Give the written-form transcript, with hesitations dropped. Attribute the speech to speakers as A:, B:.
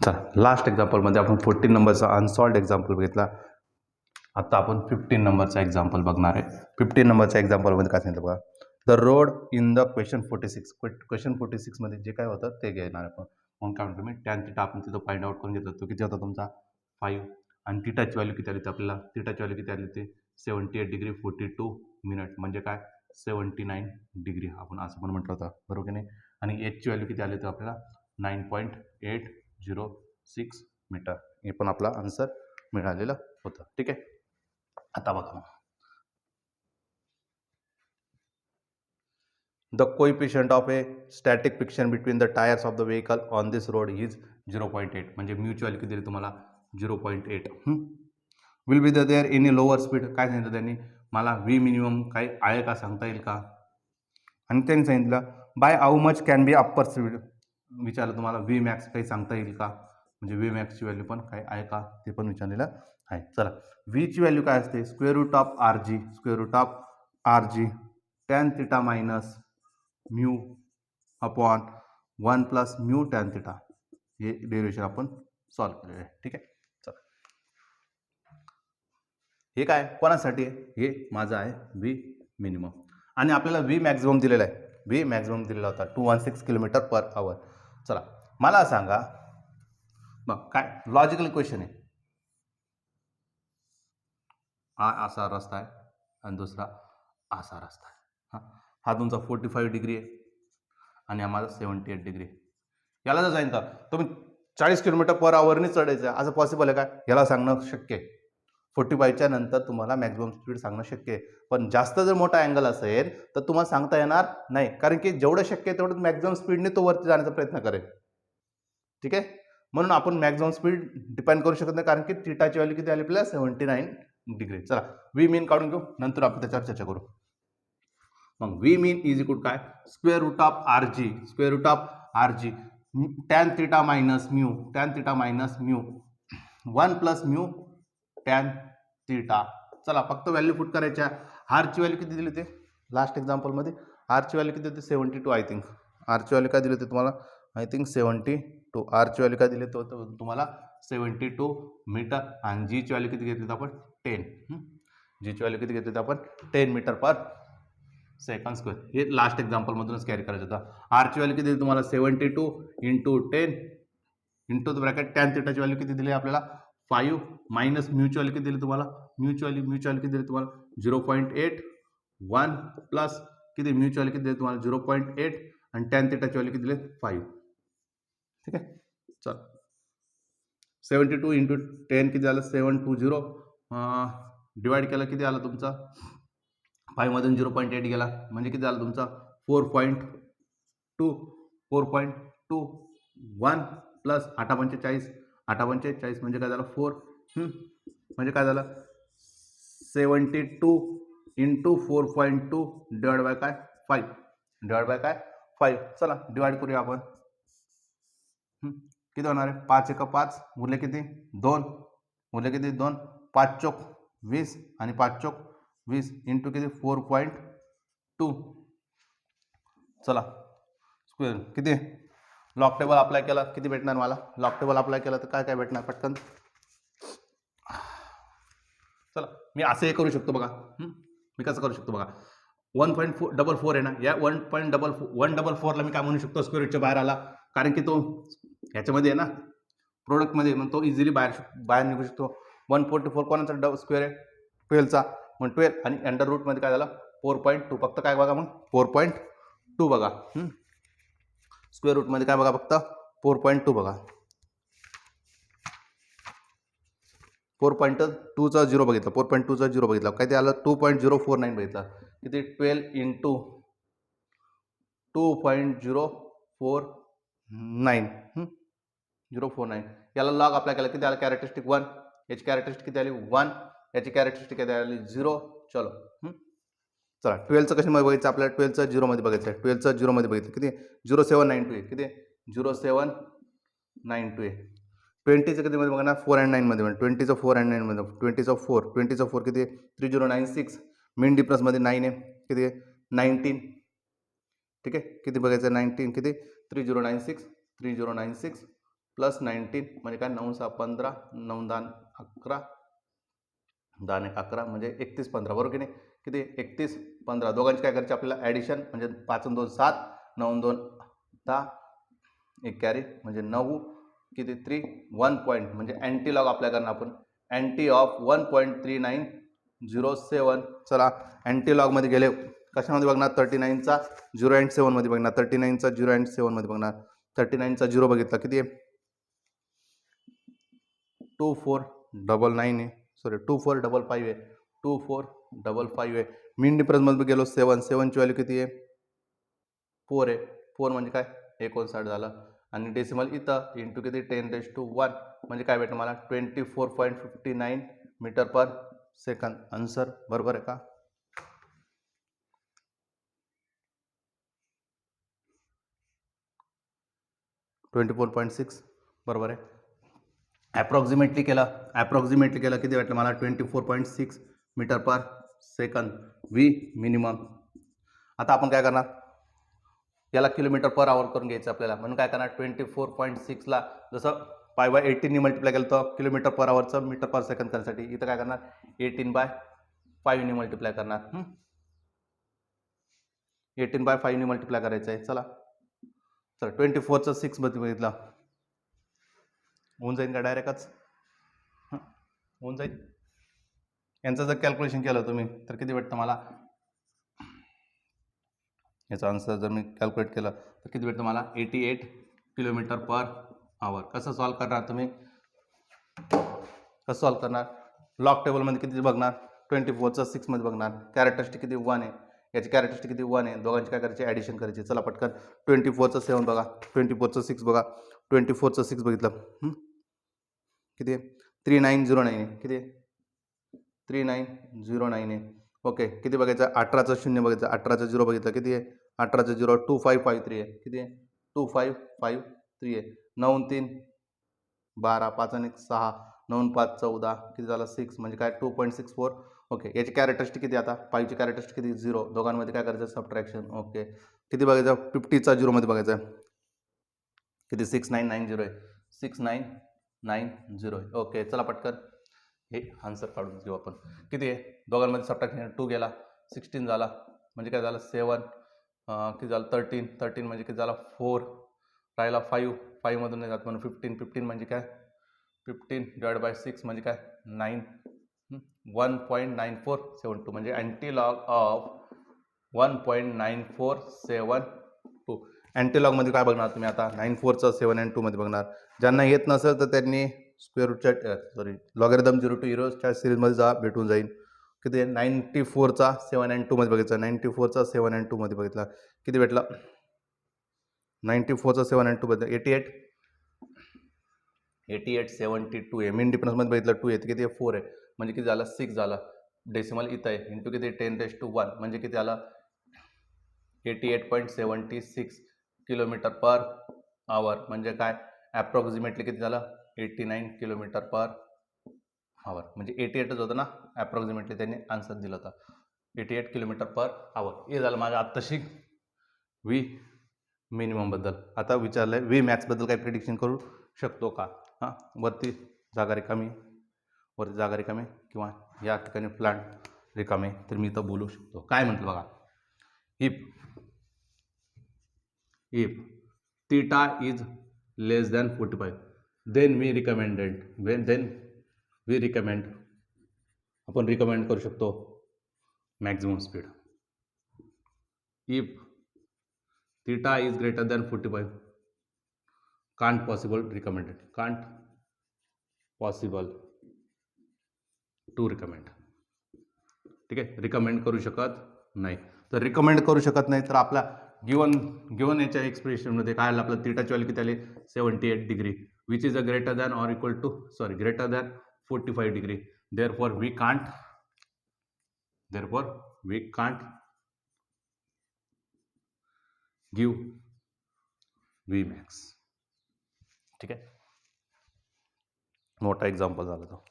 A: चला लास्ट एक्झाम्पलमध्ये आपण 14 नंबरचा अनसॉल्ड एक्झाम्पल बघितला. आता आपण 15 नंबरचा एक्झाम्पल बघणार आहे. 15 नंबरच्या एक्झाम्पलमध्ये काय सांगितलं बघा, the road in the question 46. Question 46 मध्ये जे काय होतं ते घेणार आपण. मग काय म्हणतो मी टॅन थिटा आपण तिथं फाइंड आउट करून घेतो. तो किती होता तुमचा 5 आणि थिटाची व्हॅल्यू किती आली होती आपल्याला, थिटाची व्हॅल्यू किती आली होती 78 डिग्री 42 मिनिट म्हणजे काय 79 डिग्री आपण असं पण म्हटलं होतं बरोबर की नाही. आणि एचची व्हॅल्यू किती आली होती आपल्याला 9.806 मीटर. हे पण आपला आन्सर मिळालेलं होतं. ठीक आहे. आता बघा, the coefficient of a static friction between the tyres of the vehicle on this road is 0.8 म्हणजे म्युच्युअल किती दिली तुम्हाला 0.8. Will be there any lower speed. काय सांगितलं त्यांनी मला व्ही मिनिमम काही आहे का सांगता येईल का. आणि त्यांनी सांगितलं by how much can be upper speed. विचारलं तुम्हाला व्ही मॅक्स काही सांगता येईल का, म्हणजे व्ही मॅक्सची व्हॅल्यू पण काय आहे का ते पण विचारलेलं आहे. चला व्हीची व्हॅल्यू काय असते square root of R G, square root of R G tan theta minus mu upon 1 plus mu tan theta. हे डेरिव्हेशन आपण सॉल्व केलेलं आहे. ठीक आहे. चला हे काय कोणासाठी आहे, हे माझं आहे व्ही मिनिमम आणि आपल्याला व्ही मॅक्झिमम दिलेला आहे. व्ही मॅक्झिमम दिलेला होता 216 किलोमीटर पर आवर. चला मला सांगा मग काय लॉजिकल क्वेश्चन आहे. हा असा रस्ता आहे आणि दुसरा असा रस्ता आहे. हा तुमचा 45 डिग्री आहे आणि हा माझा 78 डिग्री. याला जर जाईन तर तुम्ही 40 किलोमीटर पर आवरने चढायचं आहे असं पॉसिबल आहे का, याला सांगणं शक्य आहे. 45च्या नंतर तुम्हाला मॅक्झिमम स्पीड सांगणं शक्य आहे. पण जास्त जर मोठा अँगल असेल तर तुम्हाला सांगता येणार नाही, कारण की जेवढं शक्य आहे तेवढं मॅक्झिमम स्पीडने तो वरती जाण्याचा प्रयत्न करेल. ठीक आहे. म्हणून आपण मॅक्झिमम स्पीड डिपेंड करू शकत नाही, कारण की थिटाची व्हॅल्यू किती आली आपल्याला 79 डिग्री. चला व्ही मीन काढून घेऊ, नंतर आपण त्याच्यावर चर्चा करू. मग व्ही मीन इज इक्वल काय square root of R G, square root of R G tan theta minus mu, tan theta minus mu 1 plus mu tan theta. चला फक्त व्हॅल्यू पुट करायच्या. आरची व्हॅल्यू किती दिली होती लास्ट एक्झाम्पलमध्ये, आरची व्हॅल्यू किती होती 72 I think. Archi value काय दिली होती तुम्हाला आय थिंक 72. आरची व्हॅल्यू काय दिली होती तुम्हाला 72 मीटर आणि जीची व्हॅल्यू किती घेतली होती आपण 10. जीची व्हॅल्यू किती घेतली होती आपण 10 मीटर पर सेकंड स्क्वेअर. हे लास्ट एक्झाम्पलमधूनच कॅरी करायचं होतं. आरची व्हॅल्यू किती दिली तुम्हाला 72 into 10 into the bracket tan थिटाची व्हॅल्यू किती दिली आपल्याला 5 मायनस म्युच्युअल किती दिली तुम्हाला म्युच्युअल किती दिली तुम्हाला 0.8 1 प्लस किती म्युच्युअल किती दिली तुम्हाला 0.8 आणि टॅन थिटाची व्हॅल्यू किती दिली 5. ठीक आहे. चल 72 इंटू 10 किती झालं 720 डिवाइड केलं किती आलं तुमचा 5 मधून 0.8 गेला म्हणजे किती झालं तुमचा 4.2 1 प्लस 845 म्हणजे काय झालं 4 म्हणजे काय झालं 72 इंटू 4.2 डिवाइड बाय काय 5 डिवाइड बाय काय 5. चला डिवाइड करूया आपण. किती होणार आहे 5 1 5 उरले किती 2 उरले किती 2 5 चोक 20 आणि 5 चोक 20 इंटू किती 4.2. चला स्क्वेअर किती लॉग टेबल अप्लाय केला किती भेटणार मला, लॉग टेबल अप्लाय केलं तर काय काय भेटणार पटकन. चला मी असं हे करू शकतो बघा. मी कसं करू शकतो बघा 1.44 आहे ना, या 1.144ला मी काय म्हणू शकतो स्क्वेअर रूटच्या बाहेर आला, कारण की तो ह्याच्यामध्ये आहे ना प्रोडक्टमध्ये मग तो इझिली बाहेर निघू शकतो. 144 कोणाचा स्क्वेअर आहे 12चा, मग 12 आणि अंडर रूटमध्ये काय झालं 4.2. फक्त काय बघा मग 4.2 बघा. स्क्वेअर रूटमध्ये काय बघा फक्त 4.2 बघा. 4.2चा 0 बघितला 4.2चा 0 बघितला काय ते आलं 2.049 बघितला किती 12 इंटू 2.049 049. याला लॉग अप्लाय केला किती आलं कॅरेक्टरिस्टिक 1, याची कॅरेक्टरिस्टिक किती आली 1, याची कॅरेक्टरिस्टिक किती आली 0. चलो चला 12चं कशामध्ये बघायचं आपल्याला 12चं 0 मध्ये बघायचं आहे. 12चं 0 मध्ये बघितलं किती 0792 आहे किती 0792 आहे. 20चं किती मध्ये बघणार 4 and 9 मध्ये 20चं 4 and 9 मध्ये 20चं 4 किती 3096 मेन डिफरन्समध्ये 9 आहे किती 19. ठीक आहे किती बघायचं 19 किती 3096 प्लस 19 म्हणजे काय 9 6 15 9 10 11 10 1 11 म्हणजे 31 15 बरोबर की नाही. किती 31 15 दोघांची काय करायची आपल्याला ॲडिशन म्हणजे 5 2 7 9 2 10 एक कॅरी म्हणजे 9 किती 3 1 पॉईंट म्हणजे अँटी लॉग आपल्या करणार आपण अँटी ऑफ 1.3907. चला अँटी लॉगमध्ये गेले कशामध्ये बघणार 39चा 0.7 मध्ये बघणार 39चा 0.7 मध्ये बघणार 39चा 0 बघितला किती आहे 2499 आहे सॉरी 2455 आहे 2455 आहे. मीन डिफरन्समध्ये गेलो 7 7ची व्हॅल्यू किती आहे 4 आहे 4 म्हणजे काय 59 झालं आणि डेसिमल इथं इंटू किती 10⁻1 म्हणजे काय भेटलं मला 24.59 मीटर पर सेकंद. आन्सर बरोबर आहे का. $24.6 बरोबर आहे. ॲप्रॉक्सिमेटली केलं किती भेटलं मला 24.6 meter per second V minimum. आता आपण काय करणार याला किलोमीटर पर आवर करून घ्यायचं आपल्याला म्हणून काय करणार 24.6ला जसं π/18 मल्टिप्लाय केलं तर किलोमीटर पर आवरचं मीटर पर सेकंद करण्यासाठी इथं काय करणार 18/5 मल्टिप्लाय करणार 18/5 मल्टिप्लाय करायचं आहे. चला 24चं 6 मध्ये बघितलं होऊन जाईल का डायरेक्टच होऊन जाईल. यांचं जर कॅल्क्युलेशन केलं तुम्ही तर किती भेटतं मला याचा आन्सर जर मी कॅल्क्युलेट केलं तर किती भेटतं मला 88 किलोमीटर पर आवर. कसं सॉल्व करणार तुम्ही कसं सॉल्व करणार लॉग टेबलमध्ये किती बघणार 24चं 6 मध्ये बघणार कॅरेक्टरिस्टिक किती 1 आहे याची कॅरेक्टरिस्टिक किती 1 आहे दोघांची काय करायची ॲडिशन करायची. चला पटकन 24चं 7 बघा 24चं 6 बघा 24चं 6 बघितलं किती आहे 3909 आहे किती आहे 3909 आहे. ओके किती बघायचं 18चं 0 बघायचं 18चं 0 बघितलं किती आहे 18चं 0 2553 आहे किती आहे 2553 आहे. 9 3 12 5 आणि 6 9 5 14 किती झालं 6 म्हणजे काय 2.64. ओके याची कॅरेक्टरिस्टिक किती आता 5ची कॅरेक्टरिस्टिक किती 0 दोघांमध्ये काय करायचं सबट्रॅक्शन. ओके किती बघायचं 50चा 0 मध्ये बघायचं किती 6990 आहे 6990 आहे. ओके चला पटकन हे आन्सर काढून घेऊ आपण किती आहे दोघांमध्ये सबट्रॅक्शन 2 गेला 16 झाला म्हणजे काय झालं 7 किती झालं 13 म्हणजे किती झाला 4 राहिला 5 मधून नाही जात म्हणून 15 म्हणजे काय 15/6 म्हणजे काय 9 1.9472 म्हणजे अँटी लॉग ऑफ 1.9472. अँटी लॉगमध्ये काय बघणार तुम्ही आता 94चं 7 and 2 मध्ये बघणार. ज्यांना येत नसेल तर त्यांनी स्क्वेअर रूटच्या लॉगरिथम 0 to 0च्या सिरीजमध्ये जा भेटून जाईल. किती 94चा 7 and 2 मध्ये बघितला 94चा 7 and 2 मध्ये बघितला किती भेटला 94चा 7 and 2 बद्दल 8872 आहे. मीन डिफरन्समध्ये बघितलं 2 आहे किती 4 आहे म्हणजे किती झालं 6 झालं डेसिमल इथं आहे इंटू किती 10⁻1 म्हणजे किती आलं 88.76 किलोमीटर पर आवर म्हणजे काय ॲप्रॉक्सिमेटली किती झालं 89 किलोमीटर पर आवर म्हणजे 88च होतं ना ॲप्रॉक्सिमेटली त्यांनी आन्सर दिला होता 88 किलोमीटर पर आवर. हे झालं माझं आत्ताशी व्ही मिनिममबद्दल. आता विचारलं आहे व्ही मॅक्सबद्दल काही प्रिडिक्शन करू शकतो का वरती जागा रिकामी किंवा या ठिकाणी प्लांट रिकामे तर मी इथं बोलू शकतो. काय म्हटलं बघा if theta is less than 45 then we recommend आपण रिकमेंड करू शकतो maximum speed. If theta is greater than 45 can't possible to recommend. ठीक आहे रिकमेंड करू शकत नाही तर रिकमेंड करू शकत नाही तर आपला गिवन याच्या एक्सप्रेशनमध्ये काय आलं आपलं थीटाची व्हॅल्यू किती आली 78 degree which is greater than 45 degree. therefore we can't give Vmax. ठीक आहे मोठा एक्झाम्पल झाला तो.